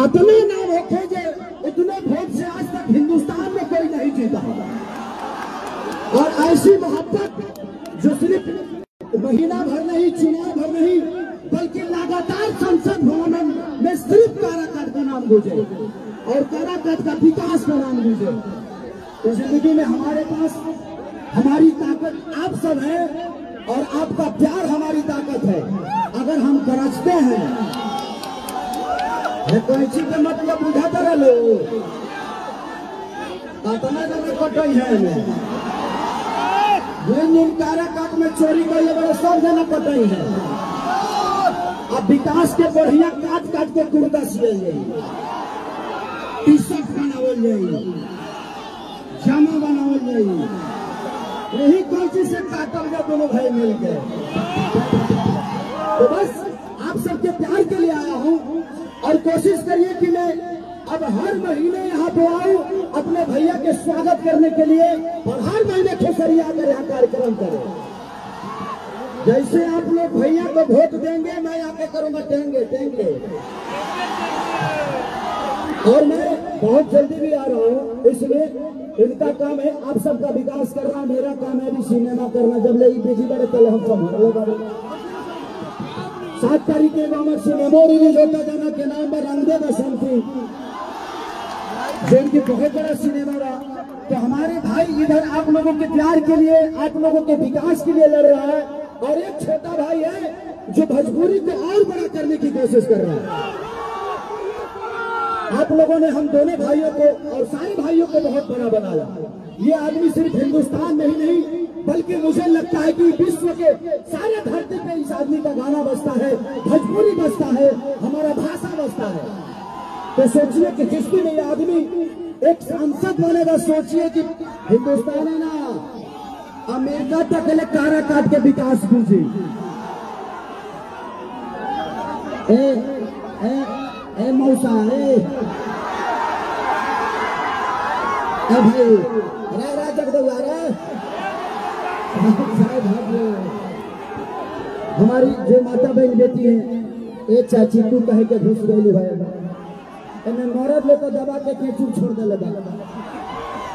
अतने नाम होखे जे इतने वोट से आज तक हिंदुस्तान में कोई नहीं जीता। और ऐसी मोहब्बत जो सिर्फ महीना भर नहीं, चुनाव भर नहीं, बल्कि लगातार संसद भवन में सिर्फ काराकाट का नाम गूंजे और काराकाट का विकास का नाम गूंजे। तो जिंदगी में हमारे पास हमारी ताकत आप सब है और आपका प्यार हमारी ताकत है। अगर हम गरजते हैं कोई चीज का मतलब बुझाता रहो कटई है काराकाट में चोरी कर बड़े सब जना कटई है। अब विकास के बढ़िया काट काट के कुर्ता सियल जाए, टी शर्ट बनावल जाए, जामा बनावल जाए, यही कोची से काटल गया दोनों भाई मिल गए। तो बस आप सबके प्यार के लिए आया हूँ और कोशिश करिए कि मैं अब हर महीने यहाँ पे आऊँ अपने भैया के स्वागत करने के लिए और हर महीने खेसरिया आकर यहाँ कार्यक्रम करें। जैसे आप लोग भैया को वोट देंगे मैं यहाँ पे करूंगा टेंगे टेंगे। और मैं बहुत जल्दी भी आ रहा हूँ, इसलिए इनका काम है आप सबका विकास करना, मेरा काम है भी सिनेमा करना। जब ले बिजी बड़े पहले हम सब 7 तारीख के गाँव सिनेमा रिलीज होता जाना के नाम पर रंगदे बसंती जिनकी बहुत बड़ा सिनेमा रहा। तो हमारे भाई इधर आप लोगों के प्यार के लिए, आप लोगों के विकास के लिए लड़ रहा है और एक छोटा भाई है जो भोजपुरी को और बड़ा करने की कोशिश कर रहा है। आप लोगों ने हम दोनों भाइयों को और सारे भाइयों को बहुत बड़ा बनाया। ये आदमी सिर्फ हिंदुस्तान में ही नहीं बल्कि मुझे लगता है कि विश्व के सारे धरती पे इस आदमी का गाना बजता है, भोजपुरी बजता है, हमारा भाषा बजता है। तो सोचिए कि जिस दिन ये आदमी एक सांसद बनेगा, सोचिए कि हिंदुस्तान है ना अमेरिका तक ले काराकाट के विकास गूंजे। ए मौसा ए भाई रा जगदुआ हमारी जो माता बहन बेटी है एक चाची तू कहे के घुस गई भाई मरद ले तो दबा के केचू छोड़ दे लगा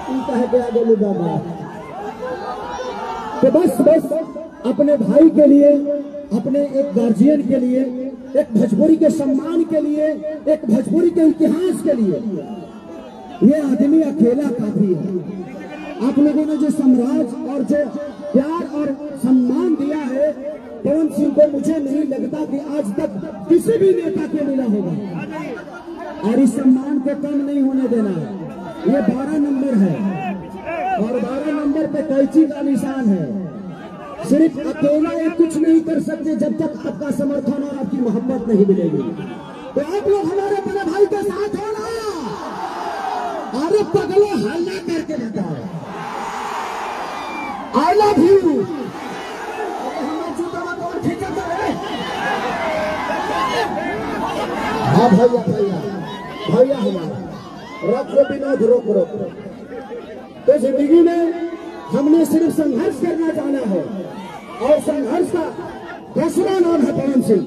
तू कहे के आगे ले बाबा। तो बस अपने भाई के लिए, अपने एक गार्जियन के लिए, एक भोजपुरी के सम्मान के लिए, एक भोजपुरी के इतिहास के लिए ये आदमी अकेला काफी है। आप लोगों ने जो सम्राट और जो प्यार और सम्मान दिया है पवन सिंह को, मुझे नहीं लगता कि आज तक किसी भी नेता को मिला होगा और इस सम्मान को कम नहीं होने देना। ये 12 नंबर है और 12 नंबर पे कैंची का निशान है। सिर्फ अकेला ये कुछ नहीं कर सकते जब तक आपका समर्थन और आपकी मोहब्बत नहीं मिलेगी। तो आप लोग हमारे अपने भाई के साथ हो ना। अरे पगले हल्ला करके बताओ आई लव यू। हाँ भैया भैया भैया हमारा रखो विनोद रोक। तो जिंदगी में हमने सिर्फ संघर्ष करना जाना है और संघर्ष का दूसरा नाम है पवन सिंह।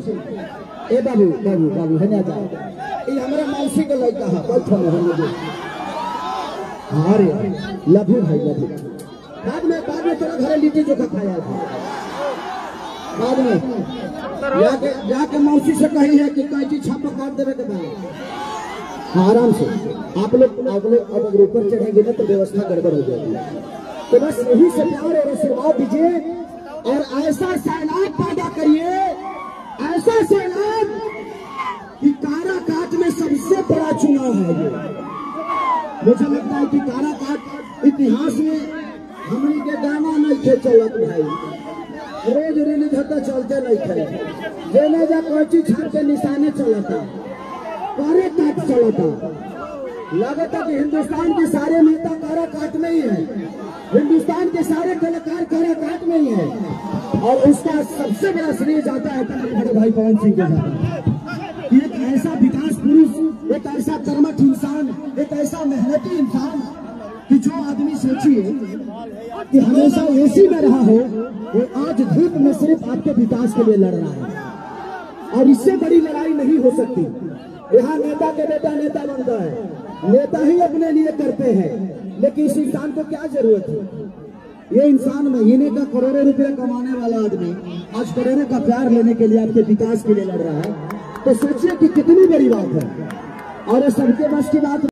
ए बाबू बाबू बाबू है ना ये हमारा मौसी का लड़का है अरे लभू भाई लभू। बाद में तेरा घर लिट्टी चोखा खाया था। बाद में जाके मौसी से कही है कि कैची छापा काट देवे के बाद आराम से आप लोग अब ऊपर चढ़ेंगे ना तो व्यवस्था गड़बड़ हो जाएगी। तो बस यही से प्यार और आशीर्वाद दीजिए और ऐसा सैलाब पैदा करिए, ऐसा सैलाब कि काराकाट में सबसे बड़ा चुनाव है ये। मुझे लगता है कि काराकाट इतिहास में हमनी के गाना नहीं थे चलत भाई, रोज रिलीज होता चलते नहीं थे। जेने जा कोची छाप के निशाने चलता, काराकाट चलता। लगता कि हिंदुस्तान के सारे नेता काराकाट में ही है, हिंदुस्तान के सारे कलाकार काराकाट में ही है और उसका सबसे बड़ा श्रेय जाता है बड़े भाई पवन सिंह के साथ। एक ऐसा विकास पुरुष, एक ऐसा कर्मठ इंसान, एक ऐसा मेहनती इंसान कि जो आदमी सोचिए कि हमेशा एसी में रहा हो वो आज धूप में सिर्फ आपके विकास के लिए लड़ रहा है और इससे बड़ी लड़ाई नहीं हो सकती। यहाँ नेता के बेटा नेता बनता है, नेता ही अपने लिए करते हैं, लेकिन इस इंसान को क्या जरूरत है? ये इंसान महीने का करोड़ों रुपया कमाने वाला आदमी आज करोड़ों का प्यार लेने के लिए आपके विकास के लिए लड़ रहा है, तो सोचिए कि कितनी बड़ी बात है। और ये सबके बस की बात